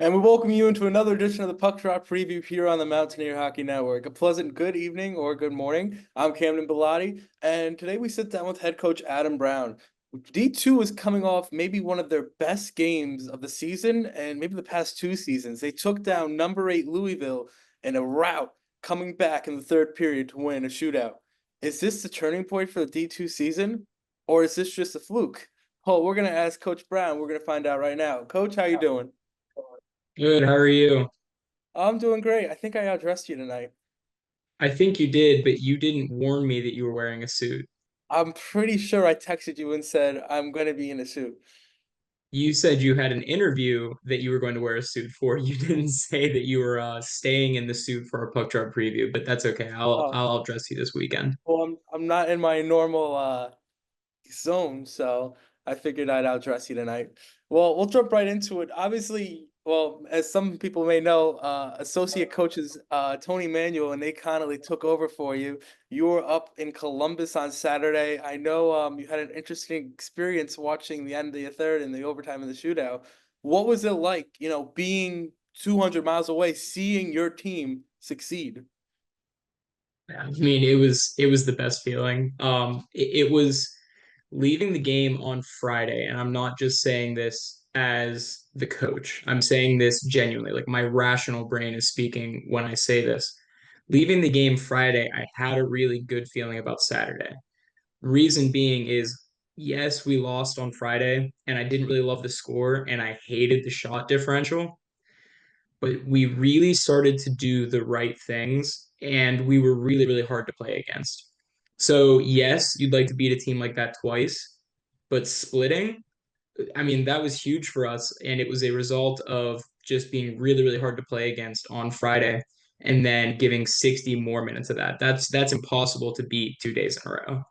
And we welcome you into another edition of the Puck Drop Preview here on the Mountaineer Hockey Network. A pleasant good evening or good morning. I'm Camden Bilotti, and today we sit down with head coach Adam Brown. D2 is coming off maybe one of their best games of the season and maybe the past two seasons. They took down number 8 Louisville in a rout, coming back in the third period to win a shootout. Is this the turning point for the D2 season, or is this just a fluke? Oh, we're gonna ask Coach Brown. We're gonna find out right now. Coach, how you doing? Good. How are you? I'm doing great. I think I outdressed you tonight. I think you did, but you didn't warn me that you were wearing a suit. I'm pretty sure I texted you and said I'm going to be in a suit. You said you had an interview that you were going to wear a suit for. You didn't say that you were staying in the suit for a puck drop preview, but that's okay. I'll Oh, I'll dress you this weekend. well, I'm not in my normal zone, so I figured I'd outdress you tonight. Well, we'll jump right into it. Obviously, well, as some people may know, associate coaches Tony Manuel and Nate Connolly took over for you. You were up in Columbus on Saturday. I know you had an interesting experience watching the end of the third and the overtime of the shootout. What was it like, being 200 miles away, seeing your team succeed? I mean, it was the best feeling. It was leaving the game on Friday, and I'm not just saying this as the coach. I'm saying this genuinely. Like my rational brain is speaking when I say this. Leaving the game Friday, I had a really good feeling about Saturday. Reason being is, yes, we lost on Friday, and I didn't really love the score, and I hated the shot differential, but we really started to do the right things, and we were really, really hard to play against. So, yes, you'd like to beat a team like that twice, but splitting, I mean, that was huge for us, and it was a result of just being really, really hard to play against on Friday, and then giving 60 more minutes of that. That's impossible to beat 2 days in a row.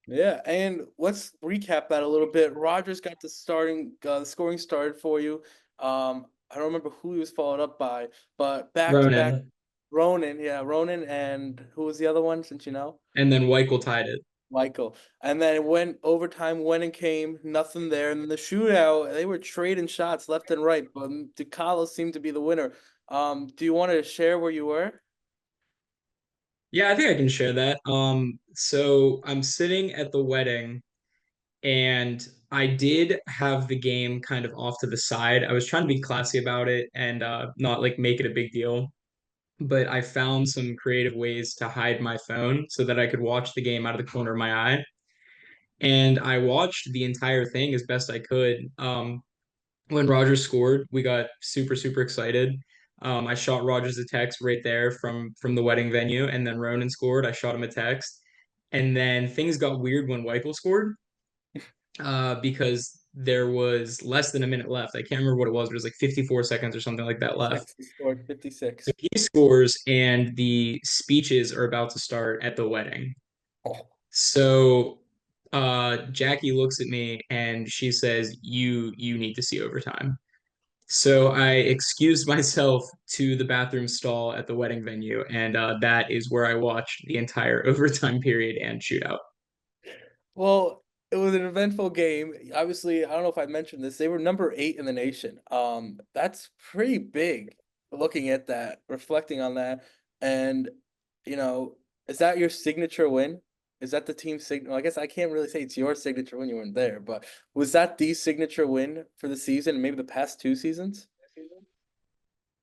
Yeah, and let's recap that a little bit. Rogers got the scoring started for you. I don't remember who he was followed up by, but back to back, Ronan, Ronan, yeah, Ronan, and who was the other one? Since you know, and then Weichel tied it. Michael. And then it went overtime, went and came, nothing there. And then the shootout, they were trading shots left and right, but DeCalo seemed to be the winner. Do you want to share where you were? Yeah, I think I can share that. So I'm sitting at the wedding, and I did have the game kind of off to the side. I was trying to be classy about it and not like make it a big deal, but I found some creative ways to hide my phone so that I could watch the game out of the corner of my eye. And I watched the entire thing as best I could. When Rogers scored, we got super, super excited. I shot Rogers a text right there from the wedding venue, and then Ronan scored. I shot him a text, and then things got weird when Weichel scored because there was less than a minute left. I can't remember what it was, but it was like 54 seconds or something like that left. 56. He scored So 56. he scores, and the speeches are about to start at the wedding. Oh. So Jackie looks at me and she says, "You need to see overtime." So I excused myself to the bathroom stall at the wedding venue, and that is where I watched the entire overtime period and shootout. Well, it was an eventful game. Obviously, I don't know if I mentioned this. They were number 8 in the nation. That's pretty big looking at that, reflecting on that. And, you know, is that your signature win? Is that the team signature? I guess I can't really say it's your signature when you weren't there, but was that the signature win for the season and maybe the past two seasons?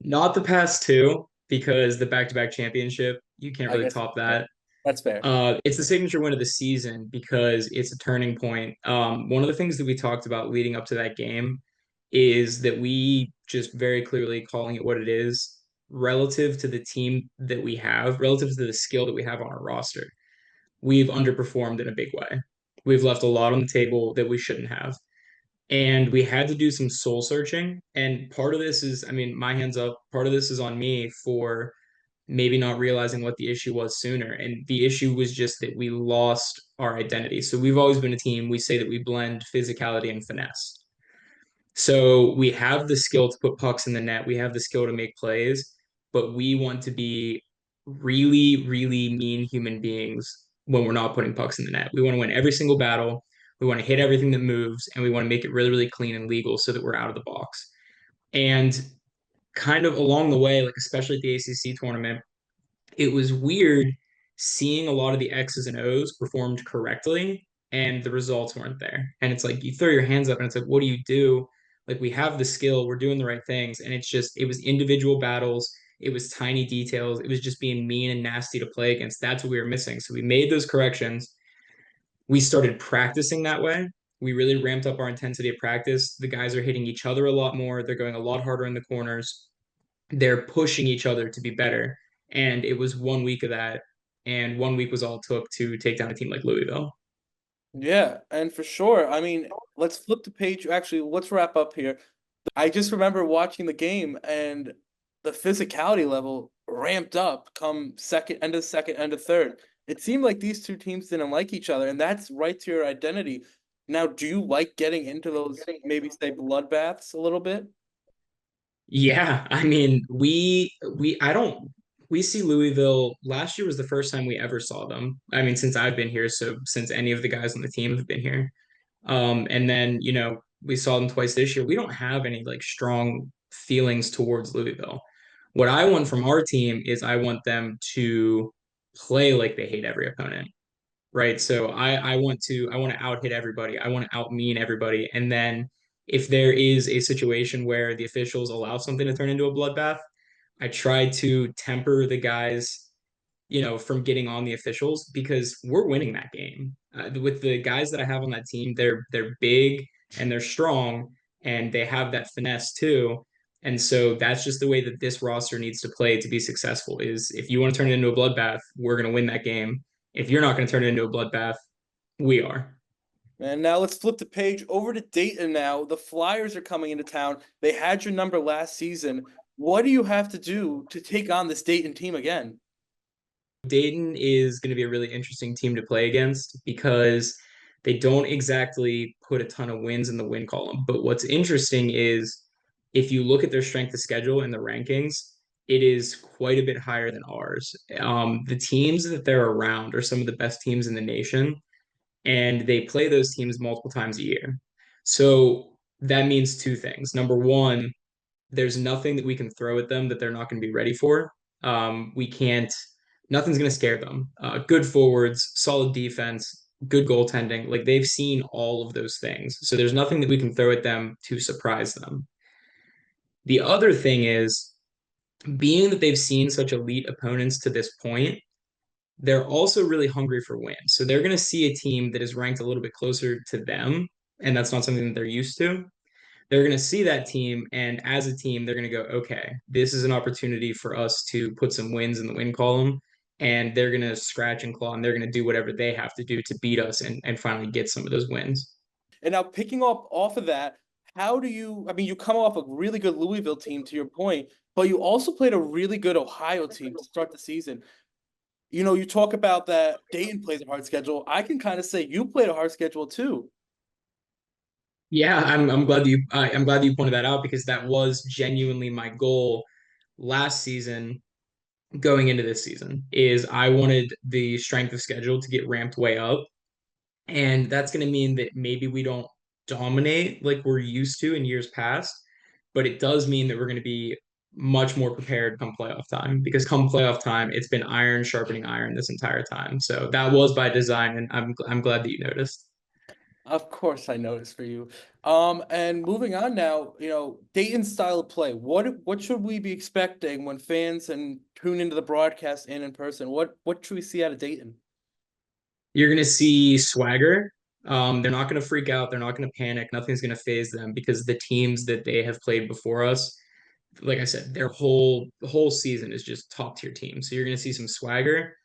Not the past two, because the back-to-back championship, you can't I really guess top yeah, that. that's fair. It's the signature win of the season because it's a turning point. One of the things that we talked about leading up to that game is that we just very clearly calling it what it is relative to the team that we have, relative to the skill that we have on our roster. We've underperformed in a big way. We've left a lot on the table that we shouldn't have. And we had to do some soul searching. And part of this is, I mean, my hands up, part of this is on me for maybe not realizing what the issue was sooner. And the issue was just that we lost our identity. So we've always been a team, we say that we blend physicality and finesse. So we have the skill to put pucks in the net, we have the skill to make plays, but we want to be really, really mean human beings when we're not putting pucks in the net. We want to win every single battle. We want to hit everything that moves, and we want to make it really, really clean and legal so that we're out of the box. And kind of along the way, like especially at the ACC tournament, it was weird seeing a lot of the X's and O's performed correctly and the results weren't there. And it's like you throw your hands up and it's like, what do you do? Like we have the skill, we're doing the right things. And it's just, it was individual battles, it was tiny details, it was just being mean and nasty to play against. That's what we were missing. So we made those corrections. We started practicing that way. We really ramped up our intensity of practice. The guys are hitting each other a lot more. They're going a lot harder in the corners. They're pushing each other to be better. And it was 1 week of that. And 1 week was all it took to take down a team like Louisville. Yeah, and for sure. I mean, let's flip the page. Actually, let's wrap up here. I just remember watching the game and the physicality level ramped up come second, end of third. It seemed like these two teams didn't like each other, and that's right to your identity. Now, do you like getting into those maybe say bloodbaths a little bit? Yeah, I mean, we I don't we see Louisville last year was the first time we ever saw them. I mean, since I've been here, so since any of the guys on the team have been here. And then, we saw them twice this year. We don't have any like strong feelings towards Louisville. What I want from our team is I want them to play like they hate every opponent, right? So I want to out hit everybody. I want to out mean everybody. And then if there is a situation where the officials allow something to turn into a bloodbath, I try to temper the guys from getting on the officials because we're winning that game. With the guys that I have on that team, they're big and they're strong and they have that finesse too. And so that's just the way that this roster needs to play to be successful is if you want to turn it into a bloodbath, we're going to win that game. If you're not going to turn it into a bloodbath, we are. And now let's flip the page over to Dayton now. The Flyers are coming into town. They had your number last season. What do you have to do to take on this Dayton team again? Dayton is going to be a really interesting team to play against because they don't exactly put a ton of wins in the win column. But what's interesting is if you look at their strength of schedule and the rankings, it is quite a bit higher than ours. The teams that they're around are some of the best teams in the nation, and they play those teams multiple times a year. So that means two things. Number one, there's nothing that we can throw at them that they're not going to be ready for. We can't, nothing's going to scare them. Good forwards, solid defense, good goaltending. Like they've seen all of those things. So there's nothing that we can throw at them to surprise them. The other thing is, being that they've seen such elite opponents to this point, they're also really hungry for wins. So they're going to see a team that is ranked a little bit closer to them. And that's not something that they're used to. They're going to see that team, and as a team, they're going to go, okay, this is an opportunity for us to put some wins in the win column, and they're going to scratch and claw, and they're going to do whatever they have to do to beat us and finally get some of those wins. And now picking up off of that, how do you, I mean, you come off a really good Louisville team to your point, but you also played a really good Ohio team to start the season. You know, you talk about that Dayton plays a hard schedule. I can kind of say you played a hard schedule too. Yeah, I'm glad that you pointed that out because that was genuinely my goal last season going into this season is I wanted the strength of schedule to get ramped way up. And that's going to mean that maybe we don't dominate like we're used to in years past, but it does mean that we're going to be much more prepared come playoff time because come playoff time, it's been iron sharpening iron this entire time. So that was by design, and I'm glad that you noticed. Of course, I noticed for you. And moving on now, you know, Dayton's style of play. What should we be expecting when fans and tune into the broadcast and in person? What should we see out of Dayton? You're going to see swagger. They're not going to freak out. They're not going to panic. Nothing's going to phase them because the teams that they have played before us, like I said, their whole season is just top tier teams. So you're going to see some swagger.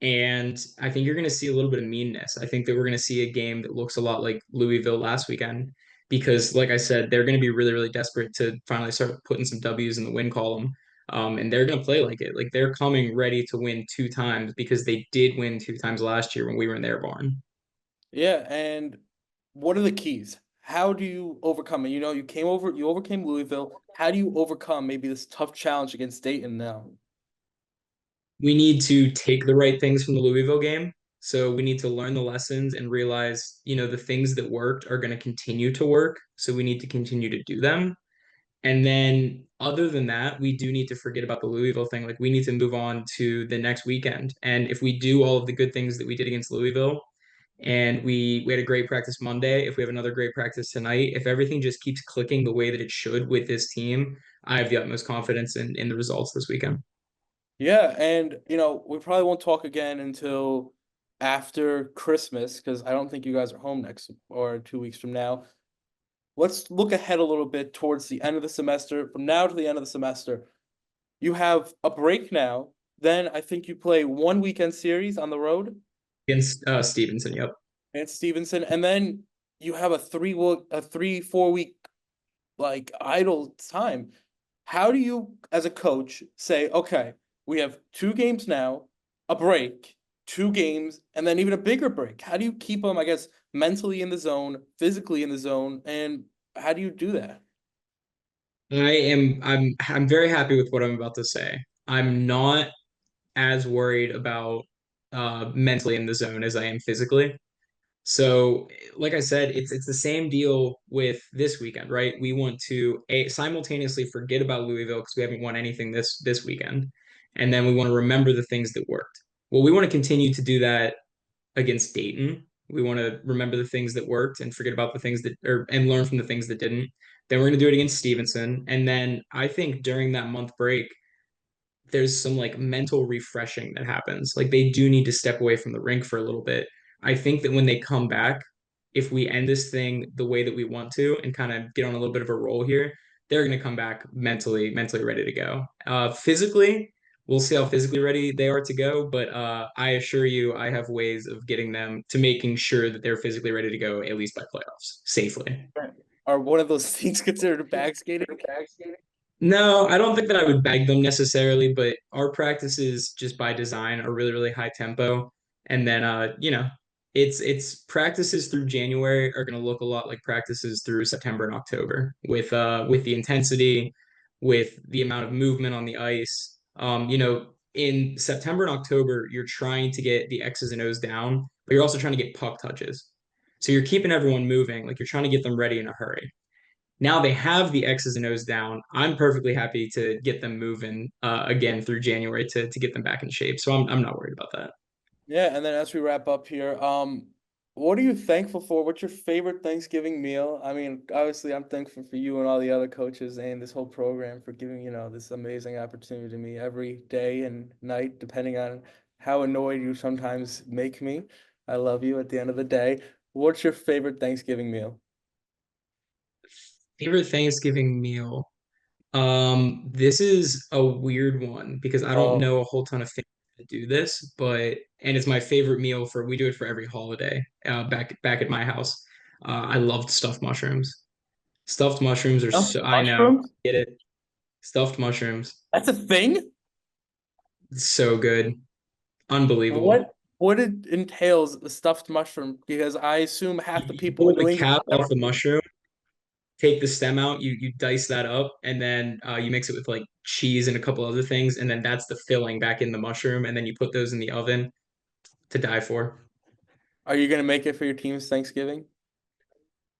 And I think you're going to see a little bit of meanness. I think that we're going to see a game that looks a lot like Louisville last weekend because, like I said, they're going to be really, really desperate to finally start putting some W's in the win column. And they're going to play like it. Like they're coming ready to win two times because they did win two times last year when we were in their barn. Yeah, and what are the keys? How do you overcome it? You know, you overcame Louisville. How do you overcome maybe this tough challenge against Dayton now? We need to take the right things from the Louisville game. So we need to learn the lessons and realize, the things that worked are going to continue to work. So we need to continue to do them. And then other than that, we do need to forget about the Louisville thing. Like we need to move on to the next weekend. And if we do all of the good things that we did against Louisville, and we had a great practice Monday, if we have another great practice tonight, if everything just keeps clicking the way that it should with this team, I have the utmost confidence in the results this weekend. Yeah, and we probably won't talk again until after Christmas because I don't think you guys are home next or 2 weeks from now. Let's look ahead a little bit towards the end of the semester. From now to the end of the semester, you have a break now. Then I think you play one weekend series on the road Against Stevenson, yep. against Stevenson, and then you have a 3-4 week like idle time. How do you, as a coach, say, okay, we have 2 games now, a break, 2 games, and then even a bigger break? How do you keep them, I guess, mentally in the zone, physically in the zone, and how do you do that? I'm very happy with what I'm about to say. I'm not as worried about mentally in the zone as I am physically. So, like I said, it's the same deal with this weekend, right? We want to simultaneously forget about Louisville because we haven't won anything this weekend, and then we want to remember the things that worked. Well, we want to continue to do that against Dayton. We want to remember the things that worked and forget about the things that or and learn from the things that didn't. Then we're going to do it against Stevenson, and then I think during that month break, there's some like mental refreshing that happens. Like they do need to step away from the rink for a little bit. I think that when they come back, if we end this thing the way that we want to and kind of get on a little bit of a roll here, they're going to come back mentally ready to go. Physically, we'll see how physically ready they are to go, but I assure you, I have ways of getting them to making sure that they're physically ready to go at least by playoffs safely. Are one of those things considered bag skating? No, I don't think that I would beg them necessarily, but our practices just by design are really high tempo. And then it's practices through January are going to look a lot like practices through September and October with the intensity, with the amount of movement on the ice. In September and October, you're trying to get the X's and O's down, but you're also trying to get puck touches. So you're keeping everyone moving, like you're trying to get them ready in a hurry. Now they have the X's and O's down. I'm perfectly happy to get them moving again through January to get them back in shape. So I'm not worried about that. Yeah, and then as we wrap up here, what are you thankful for? What's your favorite Thanksgiving meal? I mean, obviously, I'm thankful for you and all the other coaches and this whole program for giving, this amazing opportunity to me every day and night, depending on how annoyed you sometimes make me. I love you at the end of the day. What's your favorite Thanksgiving meal? Favorite Thanksgiving meal. This is a weird one because I don't Oh, know a whole ton of things that do this, but and it's my favorite meal for we do it for every holiday. Back at my house, I loved stuffed mushrooms. Stuffed mushrooms are stuffed so I know mushrooms? get it. Stuffed mushrooms, That's a thing? so good, unbelievable. What it entails a stuffed mushroom? Because I assume half the You people in pull New the England cap never. off the mushroom, take the stem out, you dice that up, and then you mix it with like cheese and a couple other things, and then that's the filling back in the mushroom, and then you put those in the oven to die for. Are you gonna make it for your team's Thanksgiving?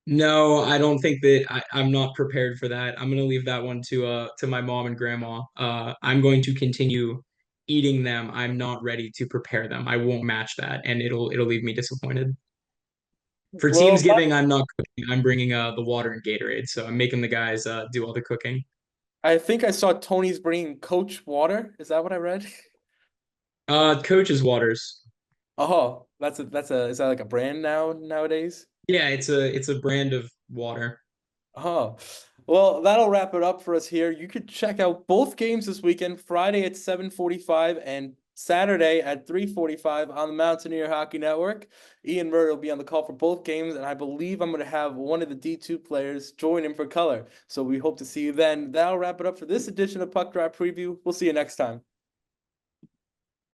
No, I don't think that I'm not prepared for that. I'm gonna leave that one to my mom and grandma. I'm going to continue eating them. I'm not ready to prepare them. I won't match that, and it'll leave me disappointed. For Well, Teamsgiving, I'm not cooking. I'm bringing the water and Gatorade, so I'm making the guys do all the cooking. I think I saw Tony's bringing Coach water. Is that what I read? Coach's Waters. Oh, is that like a brand nowadays? Yeah, it's a brand of water. Oh, well, that'll wrap it up for us here. You could check out both games this weekend, Friday at 7:45 and Saturday at 3:45 on the Mountaineer Hockey Network. Ian Murray will be on the call for both games, and I believe I'm going to have one of the D2 players join him for color. So we hope to see you then. That'll wrap it up for this edition of Puck Drop Preview. We'll see you next time.